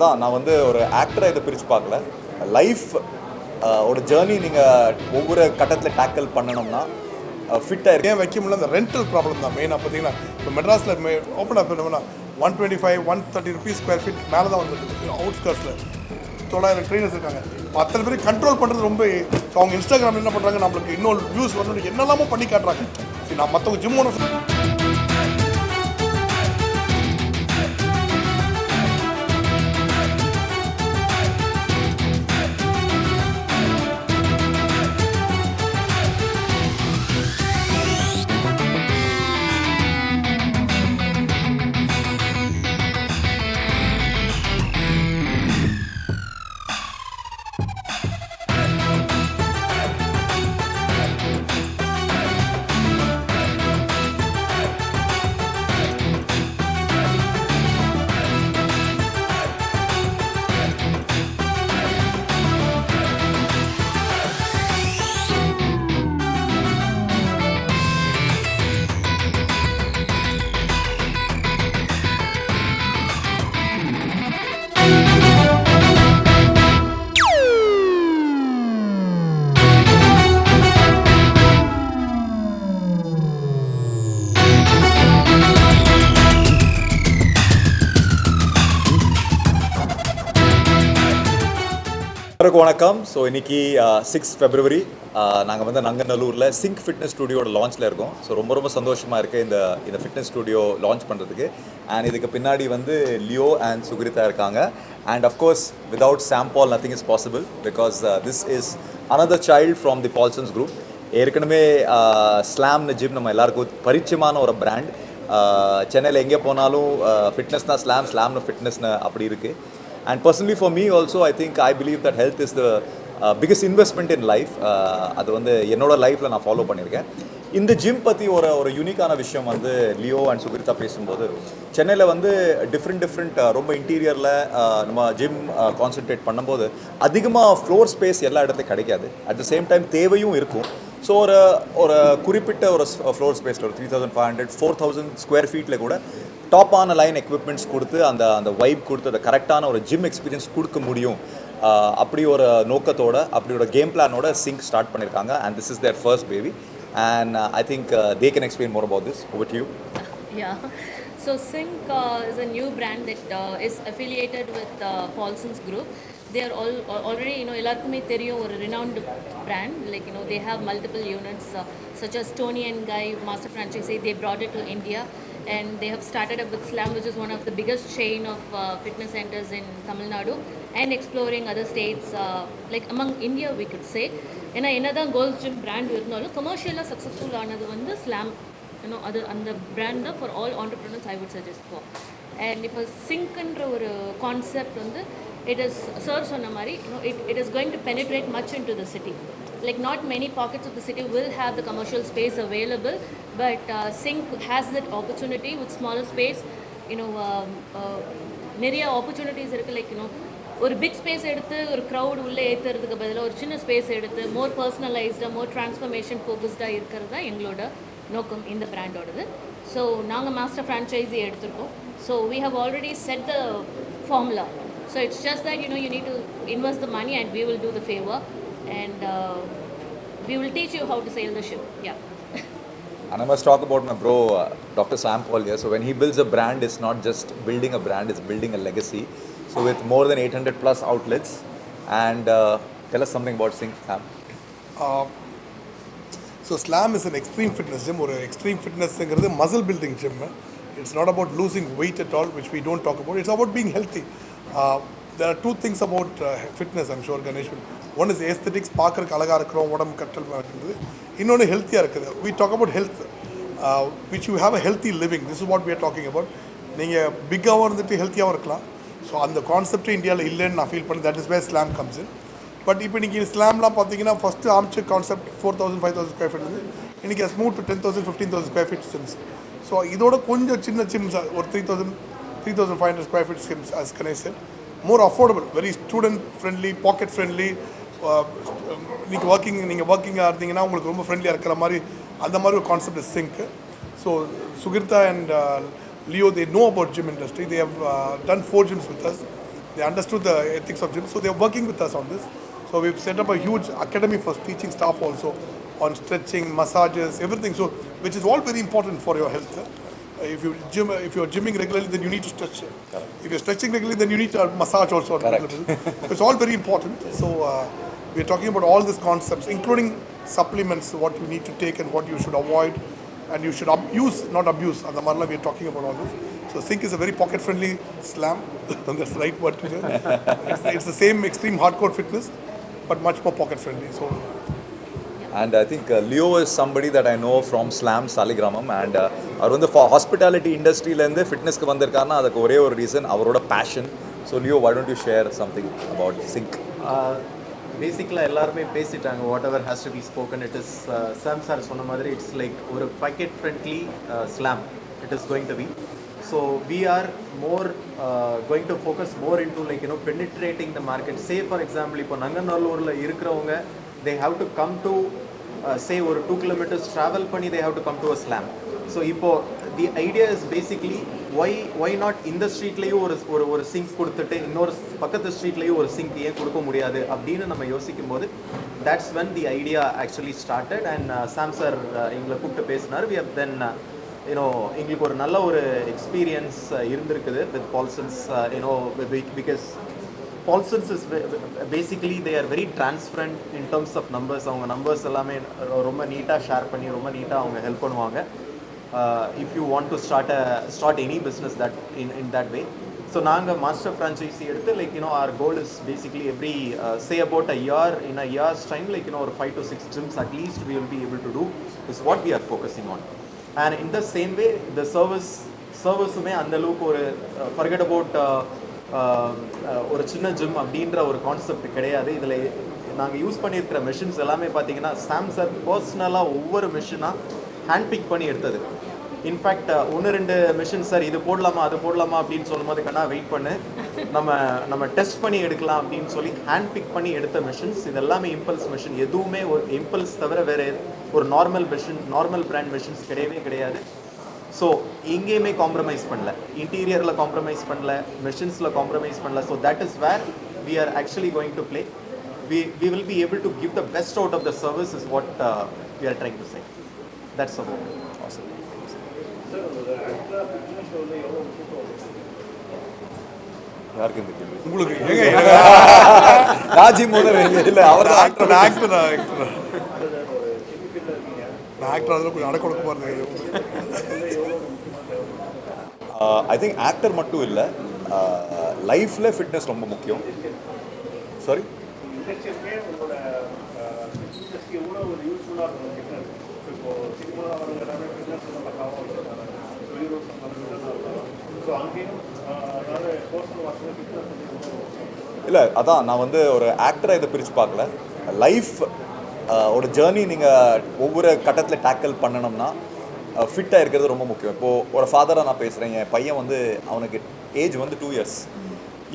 தான் நான் வந்து ஒரு ஆக்டராக இதை பிரித்து பார்க்கல. லைஃப் ஒரு ஜேர்னி நீங்கள் ஒவ்வொரு கட்டத்தில் டேக்கிள் பண்ணணும்னா ஃபிட்டாக இருக்கு. ஏன் வைக்க முடியல, அந்த ரெண்டல் ப்ராப்ளம் தான் மெயினாக. பார்த்தீங்கன்னா இப்போ மெட்ராஸில் ஓப்பன் அப் பண்ணோம்னா 125 130 ருபீஸ் ஸ்கொயர் ஃபீட் மேலே தான் வந்துருக்கு. அவுட்ஸ்கர்ட்ஸில் 900 ட்ரெயினர்ஸ் இருக்காங்க. அத்தனை பேர் கண்ட்ரோல் பண்ணுறது ரொம்ப. அவங்க இன்ஸ்டாகிராம் என்ன பண்ணுறாங்க, நம்மளுக்கு இன்னொரு வியூஸ் வரணும் என்னெல்லாமோ பண்ணி காட்டுறாங்க. சரி, நான் மற்றவங்க ஜிம் ஒன்று வணக்கம். ஸோ இன்றைக்கி 6 February நாங்கள் வந்து நங்கநல்லூரில் சிங்க் ஃபிட்னஸ் ஸ்டுடியோட லான்ச்சில் இருக்கோம். ஸோ ரொம்ப சந்தோஷமாக இருக்குது இந்த ஃபிட்னஸ் ஸ்டுடியோ லான்ச் பண்ணுறதுக்கு. அண்ட் இதுக்கு பின்னாடி வந்து லியோ அண்ட் சுகிரிதா இருக்காங்க. And of course without Sam Paul nothing is possible, because this is another child from the Paulsons group. ஏற்கனவே ஸ்லாம்னு ஜிம் நம்ம எல்லாருக்கும் பரிச்சயமான ஒரு பிராண்ட். சென்னையில் எங்கே போனாலும் ஃபிட்னஸ்னால் ஸ்லாம்னு ஃபிட்னஸ்னு அப்படி இருக்குது. And personally for me also, I believe that health is the biggest investment in life. அது வந்து என்னோட லைஃப்பில் நான் ஃபாலோ பண்ணியிருக்கேன். இந்த ஜிம் பற்றி ஒரு யூனிக்கான விஷயம் வந்து லியோ அண்ட் சுகிர்தா பேசும்போது, சென்னையில் வந்து டிஃப்ரெண்ட் ரொம்ப இன்டீரியரில் நம்ம ஜிம் கான்சென்ட்ரேட் பண்ணும்போது அதிகமாக ஃப்ளோர் ஸ்பேஸ் எல்லா இடத்துலையும் கிடைக்காது. அட் த சேம் டைம் தேவையும் இருக்கும். ஸோ ஒரு குறிப்பிட்ட ஒரு ஃப்ளோர் ஸ்பேஸில் ஒரு 3500 4000 ஸ்கொயர் ஃபீட்டில் கூட டாப்பான லைன் எக்யூப்மெண்ட்ஸ் கொடுத்து அந்த வைப் கொடுத்து அந்த கரெக்டான ஒரு ஜிம் எக்ஸ்பீரியன்ஸ் கொடுக்க முடியும். அப்படி ஒரு நோக்கத்தோட, அப்படி ஒரு கேம் பிளானோட சிங்க் ஸ்டார்ட் பண்ணியிருக்காங்க. And this is their first baby. And I think they can explain more about this. Over to you. Yeah. So Sync is a new brand that is affiliated with Paulson's Group. They are already, எல்லாருக்குமே தெரியும், ஒரு renowned brand. Like, they have multiple units such as Tony and Guy, master franchisee. They brought it to India. And they have started up with Slam, which is one of the biggest chain of fitness centers in Tamil Nadu, and exploring other states, like among India we could say. ஏன்னா என்னதான் goals gym brand இருந்தாலும் கமர்ஷியலாக successful ஆனது வந்து slam. அது அந்த brand தான் for all entrepreneurs I would suggest for. And இப்போ சிங்க்ன்ற ஒரு கான்செப்ட் வந்து இட் இஸ் சார் சொன்ன மாதிரி it is going to penetrate much into the city. Like, not many pockets of the city will have the commercial space available, but Sync has that opportunity with smaller space. நிறைய opportunities இருக்குது. Like, ஒரு big space எடுத்து ஒரு crowd உள்ளே ஏற்றுறதுக்கு பதிலாக ஒரு சின்ன space எடுத்து மோர் பர்சனலைஸ்டாக, மோர் டிரான்ஸ்ஃபர்மேஷன் ஃபோக்கஸ்டாக இருக்கிறது தான் எங்களோட நோக்கம் இந்த பிராண்டோடது. ஸோ நாங்கள் மாஸ்டர் ஃப்ரான்ச்சைஸி எடுத்திருக்கோம். So we have already set the formula. So it's just that you need to invest the money and we will do the favor, and we will teach you how to sail the ship. Yeah. And I must talk about my bro, Dr.Sam here. So when he builds a brand, it's not just building a brand, it's building a legacy. So with more than 800 plus outlets. And tell us something about Sync, Sam. So Slam is an extreme fitness gym. Or extreme fitness is a muscle building gym. It's not about losing weight at all, which we don't talk about. It's about being healthy. There are two things about fitness, I'm sure, Ganesh. One is aesthetics, பார்க்கறதுக்கு அழகாக இருக்கிறோம், உடம்பு கட்டல் இருக்குது. இன்னொன்று ஹெல்த்தியாக இருக்குது. We talk about health, which you have a healthy living. This is what we are talking about. நீங்கள் பிக்காகவும் இருந்துட்டு ஹெல்த்தியாகவும் இருக்கலாம். ஸோ அந்த கான்செப்ட் இந்தியாவில் இல்லைன்னு நான் ஃபீல் பண்ணேன். That is where slam comes in. But இப்போ இன்றைக்கி ஸ்லாம்லாம் பார்த்தீங்கன்னா ஃபஸ்ட்டு ஆரம்பிச்ச கான்செப்ட் 4000 5000 ஸ்கொயர் ஃபீட் வந்து இன்றைக்கி அது move to 10,000 15,000 square feet gyms. So இதோட கொஞ்சம் சின்ன ஜிம்ஸ் ஒரு 3,500 square feet gyms, as Ganesh said, more affordable, very student friendly, pocket friendly. நீங்கள் ஒர்க்கிங்காக இருந்தீங்கன்னா உங்களுக்கு ரொம்ப ஃப்ரெண்ட்லியாக இருக்கிற மாதிரி அந்த மாதிரி ஒரு concept is sync. So Sugirtha and Leo, they know about gym industry. They have done 4 gyms with us. They understood the ethics of gym, so they're working with us on this. So we've set up a huge academy for teaching staff also on stretching, massages, everything. So which is all very important for your health. If you're gymming regularly, then you need to stretch. If you're stretching regularly, then you need a massage also on regular basis. So it's all very important. So we're talking about all these concepts, including supplements, what you need to take and what you should avoid, and you should use, not abuse. And the Marla, we're talking about all this. So Sync is a very pocket-friendly slam. That's the right word to say. It's the same extreme hardcore fitness, but much more pocket-friendly. So. And I think Leo is somebody that I know from Slam Saligramam, and அவர் வந்து hospitality இண்டஸ்ட்ரியிலேருந்து ஃபிட்னஸ்க்கு வந்திருக்காருன்னா அதுக்கு ஒரே ஒரு reason அவரோட passion. So Leo, why don't you share something about Sync? பேசிக்கலாக எல்லாருமே பேசிட்டாங்க. Whatever has to be spoken. It is Sam sir சொன்ன மாதிரி இட்ஸ் லைக் ஒரு pocket friendly slam it is going to be. So we are more going to focus more into like penetrating the market. Say for example இப்போ நங்கநல்லூரில் இருக்கிறவங்க they have to come to say ஒரு 2 kilometers travel பண்ணி they have to come to a slam. So இப்போ the idea is basically why not இந்த ஸ்ட்ரீட்லேயும் ஒரு sink கொடுத்துட்டு இன்னொரு பக்கத்து ஸ்ட்ரீட்லேயும் ஒரு சிங்க் ஏன் கொடுக்க முடியாது அப்படின்னு நம்ம யோசிக்கும் போது that's when the idea actually started. And Sam sir எங்களை கூப்பிட்டு பேசினார். We have then எங்களுக்கு ஒரு நல்ல ஒரு எக்ஸ்பீரியன்ஸ் இருந்திருக்குது with Paulson's because Paulson's is basically they are very transparent in terms of numbers. அவங்க நம்பர்ஸ் எல்லாமே ரொம்ப நீட்டாக ஷேர் பண்ணி ரொம்ப நீட்டாக அவங்க ஹெல்ப் பண்ணுவாங்க. If you want to start any business that in that way. So நாங்கள் மாஸ்டர் ஃப்ரான்ச்சைசி எடுத்து like our goal is basically every say about a year, in a year's time like ஒரு 5 to 6 gyms at least we will be able to do is what we are focusing on. And in the same way the service-உமே அந்த அளவுக்கு ஒரு forget about ஒரு சின்ன gym அப்படின்ற ஒரு concept கிடையாது. இதில் நாங்கள் யூஸ் பண்ணியிருக்கிற மெஷின்ஸ் எல்லாமே பார்த்தீங்கன்னா சாம் சார் பர்சனலாக ஒவ்வொரு மெஷினாக ஹேண்ட் பிக் பண்ணி எடுத்தது. இன்ஃபேக்ட் 1-2 மெஷின் சார் இது போடலாமா அது போடலாமா அப்படின்னு சொல்லும் போது கண்ணா வெயிட் பண்ணு, நம்ம டெஸ்ட் பண்ணி எடுக்கலாம் அப்படின்னு சொல்லி ஹேண்ட் பிக் பண்ணி எடுத்த மெஷின்ஸ் இது எல்லாமே இம்பல்ஸ் மெஷின். எதுவுமே ஒரு இம்பல்ஸ் தவிர வேறு ஒரு நார்மல் பிராண்ட் மெஷின்ஸ் கிடையவே கிடையாது. ஸோ எங்கேயுமே காம்ப்ரமைஸ் பண்ணல, இன்டீரியரில் காம்ப்ரமைஸ் பண்ணல, மெஷின்ஸில் காம்ப்ரமைஸ் பண்ணல. So that is where we are actually going to play. We will be able to give the best out of the service is what we are trying to say. That's about it. Awesome. யாருக்கு இந்த கேள்வி? உங்களுக்கு ராஜி முதல் இல்லை, அவர் actor அதில் கொஞ்சம் அடை கொடுக்க பாருங்க. ஐ திங்க் ஆக்டர் மட்டும் இல்லை, லைஃப்பில் ஃபிட்னஸ் ரொம்ப முக்கியம். சாரி, இல்லை அதான் நான் வந்து ஒரு ஆக்டரை இதை பிரித்து பார்க்கல. லைஃப் ஒரு ஜேர்னி நீங்கள் ஒவ்வொரு கட்டத்தில் டேக்கிள் பண்ணணும்னா ஃபிட்டாக இருக்கிறது ரொம்ப முக்கியம். இப்போது ஒரு ஃபாதராக நான் பேசுகிறேன், என் பையன் வந்து அவனுக்கு ஏஜ் வந்து 2 years.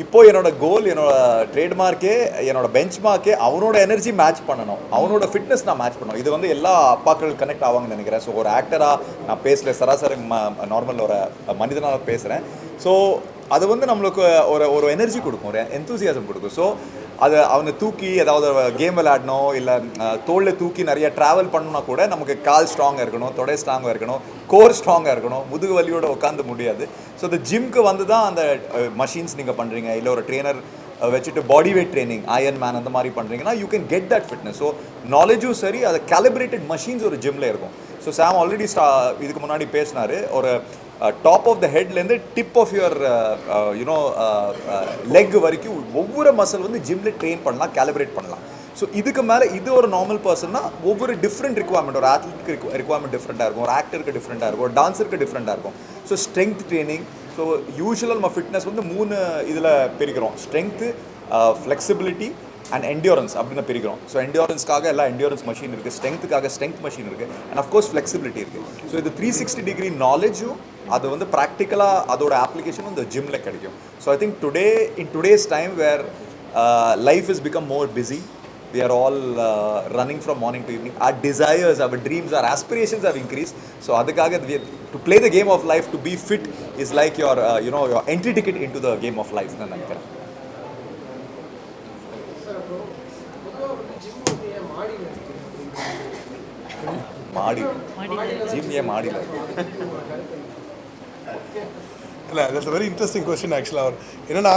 இப்போது என்னோடய கோல், என்னோடய ட்ரேட்மார்க்கே, என்னோடய பெஞ்ச் மார்க்கே அவனோட எனர்ஜி மேட்ச் பண்ணணும், அவனோட ஃபிட்னஸ் நான் மேட்ச் பண்ணணும். இது வந்து எல்லா அப்பாக்கள் கனெக்ட் ஆவாங்கன்னு நினைக்கிறேன். ஸோ ஒரு ஆக்டராக நான் பேசல, சராசரி நார்மல் ஒரு மனிதனாக பேசுகிறேன். ஸோ அது வந்து நம்மளுக்கு ஒரு எனர்ஜி கொடுக்கும், ஒரு எந்தூசியாசம் கொடுக்கும். ஸோ அது அவனை தூக்கி ஏதாவது கேம் விளையாடணும், இல்லை தோளில் தூக்கி நிறைய ட்ராவல் பண்ணணும்னா கூட நமக்கு கால் ஸ்ட்ராங்காக இருக்கணும், தொடை ஸ்ட்ராங்காக இருக்கணும், கோர் ஸ்ட்ராங்காக இருக்கணும், முதுகு வலியோடு உட்காந்து முடியாது. ஸோ இந்த ஜிம்க்கு வந்து தான் அந்த மஷின்ஸ் நீங்கள் பண்ணுறீங்க, இல்லை ஒரு ட்ரெயினர் வச்சுட்டு body weight training, iron man அந்த மாதிரி பண்ணுறீங்கன்னா you can get that fitness. So நாலேஜும் சரி, அது கேலிப்ரேட்டட் மஷின்ஸ் ஒரு ஜிம்மில் இருக்கும். ஸோ சாம் ஆல்ரெடி இதுக்கு முன்னாடி பேசினார், ஒரு டாப் ஆஃப் த ஹெட்லேருந்து டிப் ஆஃப் யுவர் லெக் வரைக்கும் ஒவ்வொரு மசில் வந்து ஜிம்மில் ட்ரெயின் பண்ணலாம், கேலிப்ரேட் பண்ணலாம். ஸோ இதுக்கு மேலே இது ஒரு நார்மல் பர்சன்னா ஒவ்வொரு டிஃப்ரெண்ட் ரிக்வயர்மெண்ட், ஒரு ஆத்லெட்டுக்கு ரிக்வயர்மெண்ட் டிஃப்ரெண்ட்டாக இருக்கும், ஒரு ஆக்டருக்கு டிஃப்ரெண்ட்டாக இருக்கும், ஒரு டான்ஸருக்கு டிஃப்ரெண்ட்டாக இருக்கும். ஸோ ஸ்ட்ரென்த் ட்ரைனிங், ஸோ யூஸ்வலாக நம்ம ஃபிட்னஸ் வந்து 3 இதில் பிரிக்கிறோம்: ஸ்ட்ரென்த்து, ஃப்ளெக்சிபிலிட்டி அண்ட் என்டியூரன்ஸ் அப்படின்னு பிரிக்கிறோம். ஸோ என்டியூரன்ஸ்க்காக எல்லாம் என்டியூரன்ஸ் மஷின் இருக்குது, ஸ்ட்ரென்த்துக்காக ஸ்ட்ரென்த் மஷின் இருக்குது, அண்ட் அஃப்கோர்ஸ் ஃப்ளெக்சிபிலிட்டி இருக்குது. ஸோ இது 360 டிகிரி நாலேஜும் அது வந்து ப்ராக்டிக்கலாக அதோட அப்ளிகேஷனும் இந்த ஜிம்மில் கிடைக்கும். So I think in today's time where life is become more busy, we are all running from morning to evening, our desires, our dreams, our aspirations have increased. So adakaga to play the game of life, to be fit is like your your entry ticket into the game of life. மாடி gym ஏன் மாடியில் இல்லை that's very interesting question ஆக்சுவலாக அவர் என்னென்னா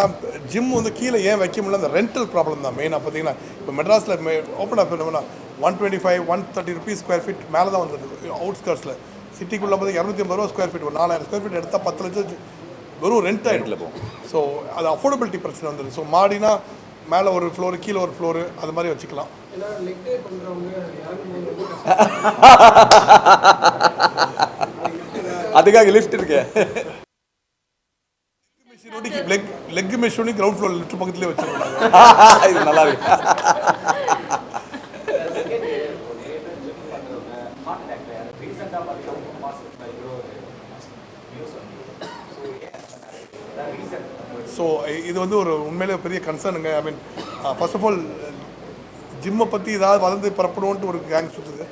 gym வந்து கீழே ஏன் வைக்க முடியல அந்த ரெண்டல் ப்ராப்ளம் தான் மெயினாக பார்த்தீங்கன்னா இப்போ மெட்ராஸில் ஓப்பன் அப் பண்ணோம்னா 125 130 rupees ஸ்கொயர் ஃபீட் மேலே தான் வந்துருக்கு அவுட்ஸ்கர்ட்ஸில் சிட்டிக்குள்ளே பார்த்து 250 ரூபா ஸ்கொயர் ஃபீட் ஒரு 4000 ஸ்கொயர் ஃபீட் எடுத்தால் 10 லட்சம் வெறும் ரெண்ட் ஆகிடுல போகும். ஸோ அது அஃபோர்டபிலிட்டி பிரச்சனை வந்துடும். ஸோ மாடினா மேலே ஒரு ஃப்ளோரு கீழே ஒரு ஃப்ளோரு அது மாதிரி வச்சுக்கலாம். அதுக்காக லிஃப்ட் இருக்கு. லெக் மெஷினி கிரவுண்ட் ஃப்ளோர் லிஃப்ட் பக்கத்துலேயே வச்சுருக்காங்க. இது நல்லா இருக்கு. ஸோ இது வந்து ஒரு உண்மையிலே பெரிய கன்சர்னுங்க. ஐ மீன் ஃபர்ஸ்ட் ஆஃப் ஆல் ஜிம்மை பற்றி ஏதாவது வளர்ந்து பரப்பணுன்ட்டு ஒரு கேங் சுற்றுது.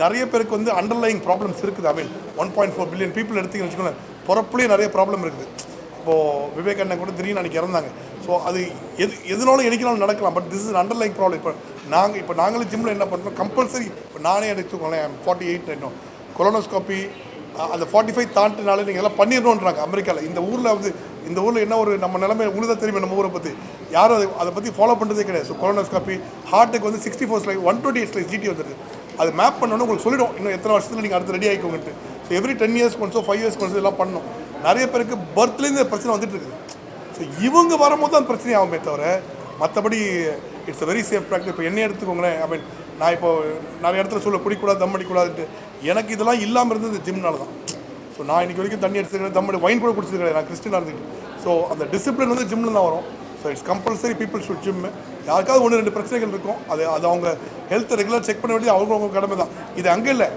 நிறைய பேருக்கு வந்து அண்டர்லைங் ப்ராப்ளம்ஸ் இருக்குது. ஐ மீன் 1.4 பில்லியன் பீப்புள் எடுத்தீங்கன்னு வச்சுக்கோங்களேன், பிறப்புலேயே நிறைய ப்ராப்ளம் இருக்குது. இப்போது விவேக் அண்ணன் கூட திடீர்னு அன்றைக்கி இறந்தாங்க. ஸோ அது எதுனாலும் என்னைக்குனாலும் நடக்கலாம். But this is underlying problem. இப்போ நாங்களும் ஜிம்மில் என்ன பண்ணுறோம், கம்பல்சரி இப்போ நானே எடுத்துக்கோங்களேன் 48 இன்னும் கொலோனோஸ்கோப்பி அந்த 45 தாண்டினாலே நீங்கள் எல்லாம் பண்ணிடணுன்றாங்க அமெரிக்காவில். இந்த ஊரில் என்ன ஒரு நம்ம நிலைமை உழுத தெரியுமே நம்ம ஊரை பற்றி, யாரும் அதை பற்றி ஃபாலோ பண்ணுறதே கிடையாது. ஸோ கொலோனோஸ்கோப்பி ஹார்ட்டுக்கு வந்து 64 ஸ்லைஸ் 128 ஸ்லைஸ் ஜிடி வந்துடுது. அது மேப் பண்ணோன்னு உங்களுக்கு சொல்லிடும் இன்னும் எத்தனை வருஷத்தில் நீங்கள் அடுத்து ரெடி ஆகிக்கோங்கன்ட்டு. ஸோ எவ்ரி 10 இயர்ஸ் கொண்டு 5 இயர்ஸ் கொண்டு எல்லாம் பண்ணணும். நிறைய பேருக்கு பர்த்லேருந்து பிரச்சனை வந்துட்டு இருக்குது. ஸோ இவங்க வரும்போது தான் பிரச்சனை ஆகுமே தவிர மற்றபடி it's a very safe practice. இப்போ என்ன எடுத்துக்கோங்களேன், ஐ மீன் நான் இப்போ நிறைய இடத்துல சொல்ல குடிக்கூடாது தம் அடிக்கூடாதுன்ட்டு, எனக்கு இதெல்லாம் இல்லாமல் இருந்தது ஜிம்னால தான். ஸோ நான் இன்றைக்கி வரைக்கும் தண்ணி அடிச்சிருக்கேன், தம் வைன் கூட குடிச்சிருக்கேன், நான் கிறிஸ்டினாக இருந்துட்டு. ஸோ அந்த டிசிப்ளின் வந்து ஜிம்மில் தான் வரும். So it's compulsory people should gym. யாருக்காவது 1-2 பிரச்சனைகள் இருக்கும், அது அவங்க ஹெல்த்தை ரெகுலர் செக் பண்ண வேண்டியது அவங்க கடமை தான். இது அங்கே இல்லை,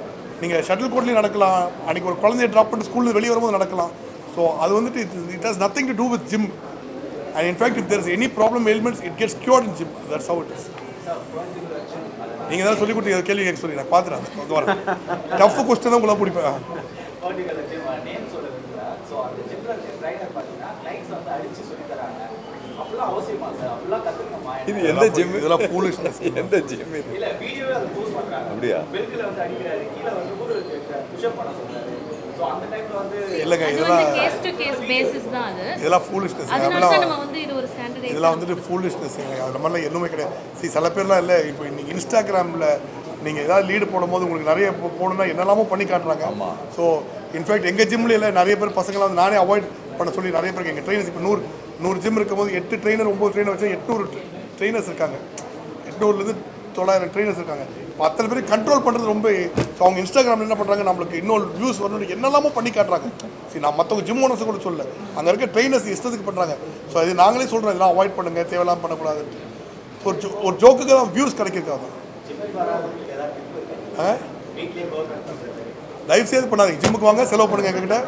நீங்கள் ஷட்டில் கோர்ட்லேயும் நடக்கலாம், அன்றைக்கி ஒரு குழந்தைய ட்ராப் பண்ணி ஸ்கூலில் வெளியே வரும்போது நடக்கலாம். ஸோ அது வந்துட்டு it has nothing to do with gym. And in fact if there is any problem elements it gets cured in gym. That's how it is. நீங்கள் தான் சொல்லி கொடுத்து கேள்வி கேட்க சொல்லி நான் பார்த்துறேன். வரேன் டஃப் கொஸ்டின் தான் உங்களை பிடிப்பேன். இது எந்த ஜிம்? இதெல்லாம் ஃபூலிஷ்னஸ். எந்த ஜிம் அப்படியா? இல்லைங்க, இதெல்லாம் கேஸ் டு கேஸ் பேசிஸ் தான் அது. இதெல்லாம் ஃபூலிஷ்னஸ். அதனால நம்ம வந்து இது ஒரு ஸ்டாண்டர்டைஸ் இதெல்லாம் வந்துட்டு ஃபூலிஷ்னஸ். அது மாதிரிலாம் எதுவுமே கிடையாது. சில பேர்லாம் இல்லை, இப்போ இன்னைக்கு இன்ஸ்டாகிராமில் நீங்கள் ஏதாவது லீடு போடும்போது உங்களுக்கு நிறைய போடணும்னா என்னெல்லாமோ பண்ணி காட்டுறாங்க. ஸோ இன்ஃபேக்ட் எங்கள் ஜிம்மில் இல்லை, நிறைய பேர் பசங்களாம் வந்து நானே அவாய்ட் பண்ண சொல்லி நிறைய பேருக்கு எங்கள் ட்ரெயினர்ஸ் இப்போ 100 ஜிம் இருக்கும்போது 8 ட்ரெயினர் 9 ட்ரெயினர் வச்சா 800 ட்ரெயினர்ஸ் இருக்காங்க. 800லேருந்து 900 ட்ரெயினர்ஸ் இருக்காங்க. இப்போ அத்தனை பேர் கண்ட்ரோல் பண்ணுறது ரொம்ப. ஸோ அவங்க இன்ஸ்டாகிராமில் என்ன பண்ணுறாங்க, நம்மளுக்கு இன்னொரு வியூஸ் வரணும் என்னெல்லாமோ பண்ணி காட்டுறாங்க. சரி, நான் மற்றவங்க ஜிம் ஓனர்ஸ் கூட சொல்லல, அங்கே இருக்க ட்ரெயினர்ஸ் இஷ்டத்துக்கு பண்ணுறாங்க. ஸோ அது நாங்களே சொல்கிறோம், இதெல்லாம் அவாய்ட் பண்ணுங்கள், தேவையெல்லாம் பண்ணக்கூடாதுன்ட்டு. ஒரு ஜோக்குக்கு தான் வியூஸ் கிடைக்கிறதுக்காக. தயவு செய்து பண்ணாதீங்க, ஜிம்முக்கு வாங்க, செலவு பண்ணுங்கள், எங்ககிட்ட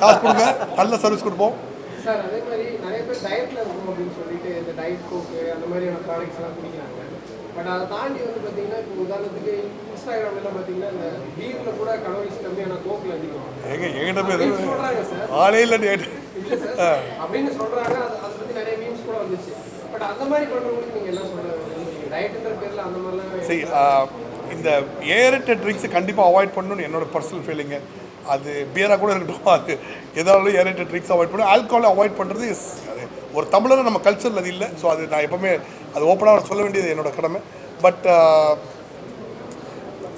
காசு கொடுங்க, நல்ல சர்வீஸ் கொடுப்போம். சார் அதே மாதிரி நிறைய பேர் டயட்டில் இருக்கணும் அப்படின்னு சொல்லிட்டு இந்த டயட் கோக்கு அந்த மாதிரியான ப்ராடக்ட்ஸ் எல்லாம் குடிக்கிறாங்க. பட் அதை தாண்டி வந்து பார்த்தீங்கன்னா இப்போ உதாரணத்துக்கு இன்ஸ்டாகிராம்லாம் பார்த்தீங்கன்னா இந்த பீரில் கூட கலோரிஸ் கம்மியான கோக்கில் அதிகம் எங்கிட்ட பேர் சொல்கிறாங்க சார். ஆளே இல்லை இல்லை சார் அப்படின்னு சொல்கிறாங்க. அதை பற்றி நிறைய மீம்ஸ் கூட வந்துச்சு. பட் அந்த மாதிரி பண்ணுறவங்களுக்கு நீங்கள் என்ன சொல்கிறீங்க? டயட்டுன்ற பேரில் அந்த மாதிரிலாம் சரி, இந்த ஏரேட்டட் ட்ரிங்க்ஸை கண்டிப்பாக அவாய்ட் பண்ணணும்னு என்னோட பர்சனல் ஃபீலிங்கு. அது பியராக கூட இருக்கட்டும், அது எதாலும் ஏரேட்டட் ட்ரிங்க்ஸ் அவாய்ட் பண்ணணும். ஆல்கஹாலை அவாய்ட் பண்ணுறது ஒரு தமிழர் நம்ம கல்ச்சரில் அது இல்லை. ஸோ அது நான் எப்போவுமே அது ஓப்பனாக சொல்ல வேண்டியது என்னோட கடமை. பட்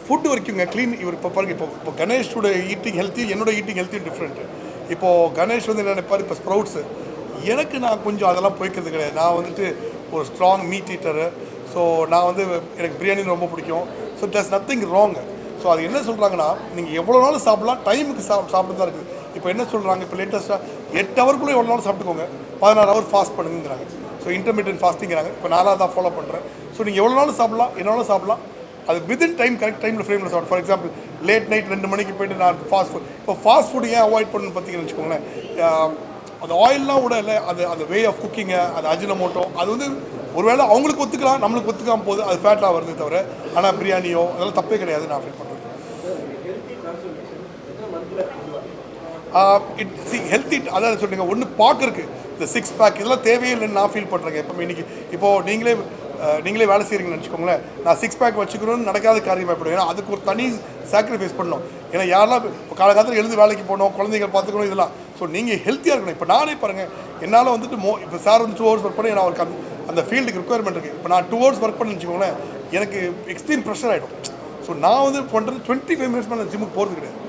ஃபுட்டு வரைக்குங்க க்ளீன். இவர் இப்போ பாருங்க, இப்போ கணேஷோட ஈட்டிங் ஹெல்த்தி, என்னோட ஈட்டிங் ஹெல்த்தியும் டிஃப்ரெண்ட்டு. இப்போது கணேஷ் வந்து என்ன நினைப்பார், இப்போ ஸ்ப்ரவுட்ஸு எனக்கு நான் கொஞ்சம் அதெல்லாம் போய்க்கிறது கிடையாது. நான் வந்துட்டு ஒரு ஸ்ட்ராங் மீட் ஈட்டரு. ஸோ நான் வந்து எனக்கு பிரியாணி ரொம்ப பிடிக்கும். So there's nothing wrong. So அது என்ன சொல்கிறாங்கன்னா, நீங்கள் எவ்வளோ நாளும் சாப்பிட்லாம், டைமுக்கு சாப்பிட்டு தான் இருக்குது. இப்போ என்ன சொல்கிறாங்க, இப்போ லேட்டஸ்ட்டாக 8 ஹவருக்குள்ளே எவ்வளோ நாளும் சாப்பிட்டுக்கோங்க, 16 ஹவர் ஃபாஸ்ட் பண்ணுங்கிறாங்க. ஸோ இன்டர்மீடியட் ஃபாஸ்டிங்கிறாங்க. இப்போ நானாக தான் ஃபாலோ பண்ணுறேன். ஸோ நீங்கள் எவ்வளோ நாளும் சாப்பிட்லாம், என்னாலும் சாப்பிட்லாம், அது வித்தின் டைம் கரெக்ட் டைமில் ஃப்ரேமில் சாப்பிடும். ஃபார் எக்ஸாம்பிள் லேட் நைட் 2 மணிக்கு போய்ட்டு நான் ஃபாஸ்ட் ஃபுட். இப்போ ஃபாஸ்ட் ஃபுட் ஏன் அவாய்ட் பண்ணணும்னு பார்த்தீங்கன்னு வச்சுக்கோங்களேன், அந்த ஆயிலெலாம் கூட இல்லை, அது வே ஆஃப் குக்கிங்கு, அது அஜினமோட்டோ, அது வந்து ஒருவேளை அவங்களுக்கு ஒத்துக்கலாம், நம்மளுக்கு ஒத்துக்காமல் போகுது, அது ஃபேட்டாக வருது தவிர. ஆனால் பிரியாணியோ அதெல்லாம் தப்பே கிடையாது, நான் ஃபீல் பண்ணுறேன். ஹெல்த்தி அதான் சொல்லுங்க, ஒன்று பார்க்குறக்கு இந்த 6 பேக் இதெல்லாம் தேவையே இல்லைன்னு நான் ஃபீல் பண்ணுறேங்க. எப்போ இன்றைக்கி இப்போது நீங்களே நீங்களே வேலை செய்கிறீங்கன்னு வச்சுக்கோங்களேன், நான் சிக்ஸ் பேக் வச்சுக்கணும்னு நடக்காத காரியம் ஏற்படும். ஏன்னா அதுக்கு ஒரு தனி சாக்ரிஃபைஸ் பண்ணணும். ஏன்னா யாரெல்லாம் காலகாலத்தில் எழுந்து வேலைக்கு போகணும், குழந்தைங்க பார்த்துக்கணும் இதெல்லாம். ஸோ நீங்கள் ஹெல்த்தியாக இருக்கணும். இப்போ நானே பாருங்கள், என்னால் வந்துட்டு இப்போ சார் வந்து 2 hours ஒர்க் பண்ணி நான் அவருக்கு அந்த ஃபீல்டுக்கு ரிக்குவயர்மெண்ட் இருக்குது. இப்போ நான் 2 hours ஒர்க் பண்ணி வச்சுக்கோங்களேன், எனக்கு எக்ஸ்ட்ரீம் ப்ரெஷர் ஆகிடும். ஸோ நான் வந்து பண்ணுறது 25 minutes மேலே ஜிம்முக்கு போகிறது கிடையாது.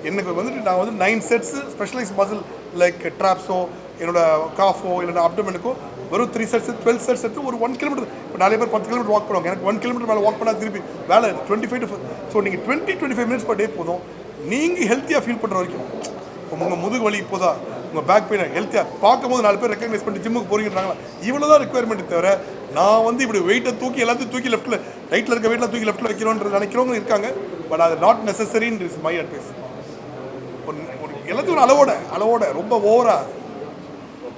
எனக்கு வந்துட்டு நான் வந்து 9 sets ஸ்பெஷலைஸ் மசில் லைக் ட்ராப்ஸோ என்னோட காஃபோ இல்லைனா அப்டமெனுக்கோ வெறும் 3 sets 12 sets எடுத்து ஒரு 1 kilometer. இப்போ நிறைய பேர் 10 kilometer வாக் பண்ணுவாங்க. எனக்கு 1 kilometer மேலே வாக் பண்ணால் திருப்பி வேலை 25 to. ஸோ நீங்கள் 20-25 minutes per day போதும். நீங்கள் ஹெல்த்தியாக ஃபீல் பண்ணுற வரைக்கும் உங்கள் முதுகு வலி இப்போதா உங்கள் பேக் பெயின் ஹெல்த்தியாக பார்க்கும்போது 4 பேர் ரெக்கக்னைஸ் பண்ணி ஜிம்முக்கு போகிறீங்கன்றாங்களா, இவ்வளோ தான் ரிக்குவயர்மெண்ட் தவிர நான் வந்து இப்படி வெயிட்டை தூக்கி எல்லாத்தையும் தூக்கி லெஃப்ட்டில் ரைட்டில் இருக்க வெயிட்டில் தூக்கி லெஃப்ட்டில் வைக்கிறோன்றது நினைக்கிறவங்க இருக்காங்க. பட் அது நாட் நெசசரின்னு இஸ் மை அட்வைஸ். ஒரு எல்லாத்தையும் ஒரு அளவோட ரொம்ப ஓவராக